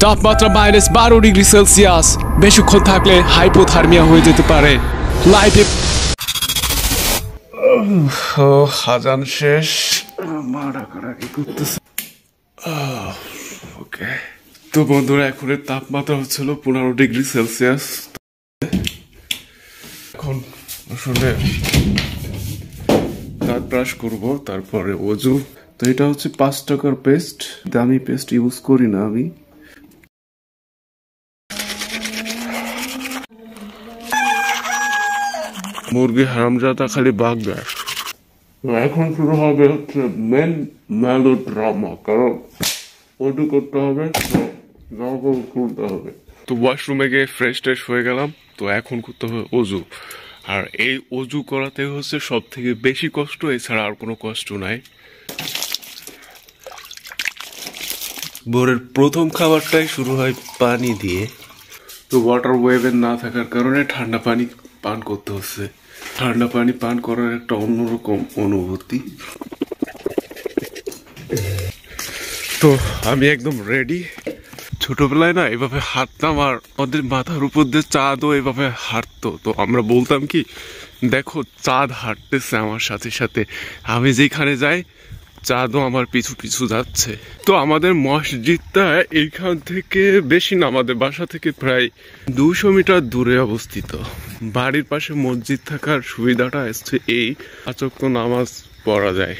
তাপমাত্রা -12°C। বেশিক্ষণ থাকলে হাইপোথার্মিয়া হয়ে যেতে পারে। লাইফে আজান শেষ, মা ডাকাডাকি করতেছে। ওকে, তো বন্ধুরা এখনের তাপমাত্রা হচ্ছিল 15°C। এখন আসলে দাঁত ব্রাশ করবো, তারপরে ওযু। তো এটা হচ্ছে 5 টাকার পেস্ট, দামি পেস্ট ইউজ করি না আমি। মুরগি হারামজাদা খালি বাঘ দেয়। এখন শুরু হবে হচ্ছে মেন মেলোড্রামা, কারণ ওযু করতে হবে, খুলতে হবে। তো ওয়াশরুমে গিয়ে ফ্রেশ ট্রেশ হয়ে গেলাম। তো এখন করতে হবে ওযু। আর এই ওযু করাতে হচ্ছে সব থেকে বেশি কষ্ট, এছাড়া আর কোনো কষ্ট নাই। ভোরের প্রথম খাবারটাই শুরু হয় পানি দিয়ে। তো ওয়াটার ওয়েভের না থাকার কারণে ঠান্ডা পানি পান করতে হচ্ছে। ঠান্ডা পানি পান করার একটা অন্যরকম অনুভূতি। তো আমি একদম রেডি। ছোটবেলায় না এভাবে হাঁটতাম, আর ওদের মাথার উপর দিয়ে চাঁদও এভাবে হাঁটতো। তো আমরা বলতাম কি, দেখো চাঁদ হাঁটতেছে আমার সাথে সাথে, আমি যেখানে যাই চাঁদও আমার পিছু পিছু যাচ্ছে। তো আমাদের মসজিদটা এইখান থেকে বেশি না, আমাদের বাসা থেকে প্রায় 200 মিটার দূরে অবস্থিত। বাড়ির পাশে মসজিদ থাকার সুবিধাটা আসছে এই, 5 ওয়াক্ত নামাজ পড়া যায়।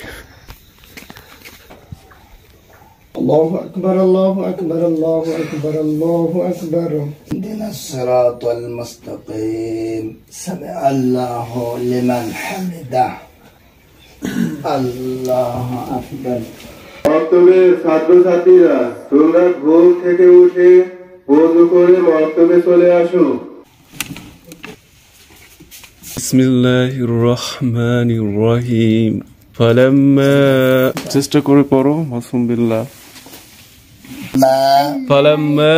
الله أكبر الله أكبر الله أكبر الله أكبر اهدنا الصراط المستقيم سمع الله لمن حمده الله أكبر। মক্তবের ছাত্রছাত্রীরা, তোমরা ঘুম থেকে উঠে ওযু করে মক্তবে চলে আসো। বিসমিল্লাহির রহমানির রহিম। ফালাম্মা, চেষ্টা করে পড়ো, মাসুম বিল্লাহ। ফালাম্মা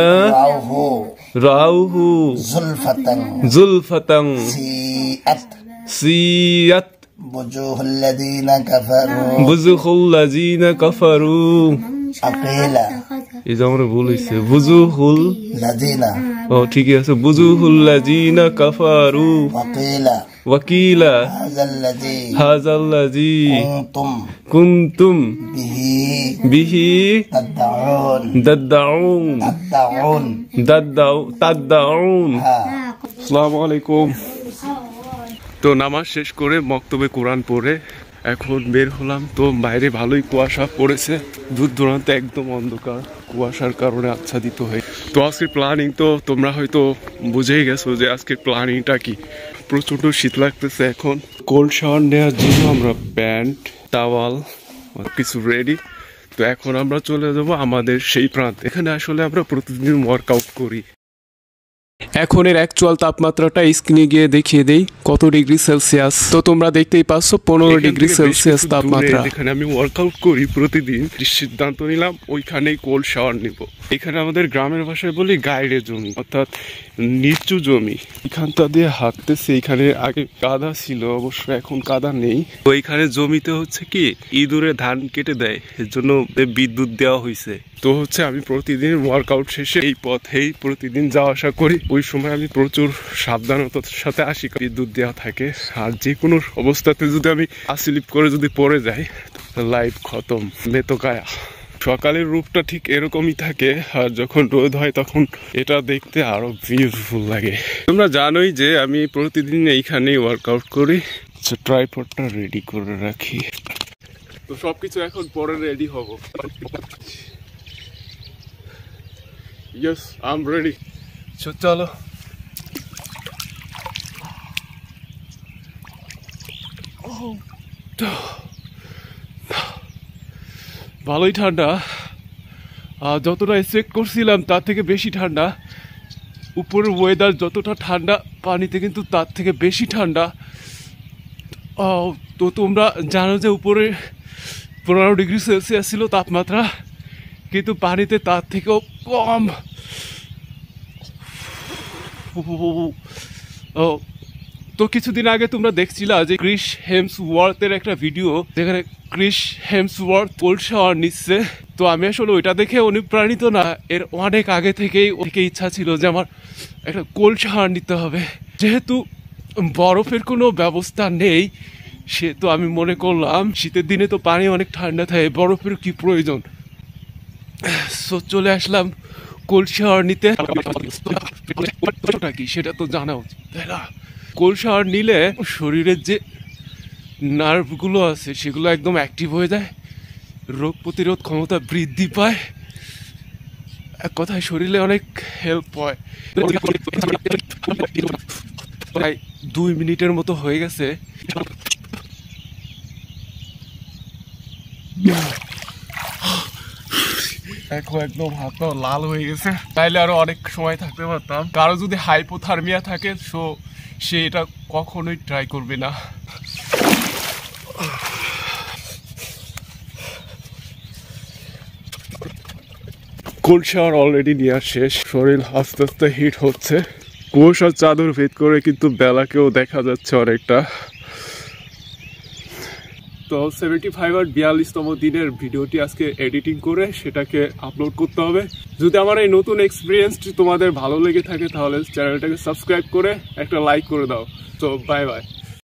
রাউহু যুলফাতান সিয়াত বুজুহুল লাযিনা কাফারু। এই যে আমরা বলেছি বুজুহুল লাযিনা, ও ঠিকই আছে, বুজুহুল লাযিনা কাফারু ওয়াকিলা হাযাল্লাযী কুনতুম বিহি তাদদাউন। আসসালামু আলাইকুম। তো নামাজ শেষ করে মক্তবে কোরআন পড়ে এখন বের হলাম। তো বাইরে ভালোই কুয়াশা পড়েছে, দূর দূরান্তে একদম অন্ধকার, কুয়াশার কারণে আচ্ছাদিত হয়ে। তো আজকের প্ল্যানিং তো তোমরা হয়তো বুঝেই গেছো যে আজকের প্ল্যানিংটা কি। প্রচন্ড শীত লাগতেছে এখন। কোল্ড শাওয়ার নেওয়ার জন্য আমরা প্যান্ট, টাওয়াল কিছু রেডি। তো এখন আমরা চলে যাবো আমাদের সেই প্রান্তে। এখানে আসলে আমরা প্রতিদিন ওয়ার্কআউট করি। এখনের অ্যাকচুয়াল তাপমাত্রাটা স্ক্রিনে গিয়ে দেখিয়ে দেই কত °C। তো তোমরা দেখতেই পাচ্ছ 15°C তাপমাত্রা। এখানে আমি ওয়ার্কআউট করি প্রতিদিন, সিদ্ধান্ত নিলাম ওইখানেই কোল্ড শাওয়ার নিব। এখানে আমাদের গ্রামের ভাষায় বলি গাইড়ে জমি, অর্থাৎ নিচু জমি। এখানটা দিয়ে হাঁটতেছে, এখানে আগে কাদা ছিল, অবশ্য এখন কাদা নেই। তো এখানে জমিতে হচ্ছে কি ইঁদুরে ধান কেটে দেয়, এর জন্য বিদ্যুৎ দেওয়া হয়েছে। তো হচ্ছে আমি প্রতিদিন ওয়ার্কআউট শেষে এই পথেই প্রতিদিন যাওয়া আসা করি। ওই সময় আমি প্রচুর সাবধানতার সাথে আসি, বিদ্যুৎ দেওয়া থাকে। আর যে কোনো অবস্থাতে যদি আমি স্লিপ করে যদি পড়ে যাই, লাইফ খতম, মেতকায়া। সকালের রূপটা ঠিক এরকমই থাকে, আর যখন রোদ হয় তখন এটা দেখতে আরো বিউটিফুল লাগে। তোমরা জানোই যে আমি প্রতিদিন এইখানেই ওয়ার্কআউট করি। ট্রাইপডটা রেডি করে রাখি। তো সবকিছু এখন পরে রেডি হব। Yes, I'm ready. চলো। ভালোই ঠান্ডা, যতটা এক্সপেক্ট করছিলাম তার থেকে বেশি ঠান্ডা। উপরের ওয়েদার যতটা ঠান্ডা, পানিতে কিন্তু তার থেকে বেশি ঠান্ডা। তো তোমরা জানো যে উপরে 15°C ছিল তাপমাত্রা, কিন্তু পানিতে তার থেকেও কম। তো কিছুদিন আগে তোমরা দেখছিলা যে ক্রিস হেমসওয়ার্থের একটা ভিডিও, যেখানে ক্রিস হেমসওয়ার্থ কোল্ড শাওয়ার নিচ্ছে। তো আমি আসলে ওইটা দেখে অনুপ্রাণিত না, এর অনেক আগে থেকেই ইচ্ছা ছিল যে আমার একটা কোল্ড শাওয়ার নিতে হবে। যেহেতু বরফের কোনো ব্যবস্থা নেই, সে তো আমি মনে করলাম শীতের দিনে তো পানি অনেক ঠান্ডা থাকে, বরফের কি প্রয়োজন। সো চলে আসলাম কোল্ড শাওয়ার নিতে। কি সেটা তো জানা উচিত, তাই না? কোল্ড শাওয়ার নিলে শরীরের যে নার্ভগুলো আছে সেগুলো একদম অ্যাক্টিভ হয়ে যায়, রোগ প্রতিরোধ ক্ষমতা বৃদ্ধি পায়, এক কথায় শরীরে অনেক হেল্প হয়। প্রায় 2 মিনিটের মতো হয়ে গেছে। এখন একদম হাত লাল হয়ে গেছে, তাইলে আরো অনেক সময় থাকতে পারতাম। কারো যদি হাইপোথার্মিয়া থাকে সে এটা কখনোই ট্রাই করবে না। কোল্ড শাওয়ার অলরেডি নেওয়া শেষ, শরীর আস্তে আস্তে হিট হচ্ছে। কুয়াশার চাদর ভেদ করে কিন্তু বেলাকেও দেখা যাচ্ছে অনেকটা। তো 75 আর 42তম দিনের ভিডিওটি আজকে এডিটিং করে সেটাকে আপলোড করতে হবে। যদি আমার এই নতুন এক্সপিরিয়েন্সটি তোমাদের ভালো লেগে থাকে তাহলে চ্যানেলটাকে সাবস্ক্রাইব করে একটা লাইক করে দাও। তো বাই বাই।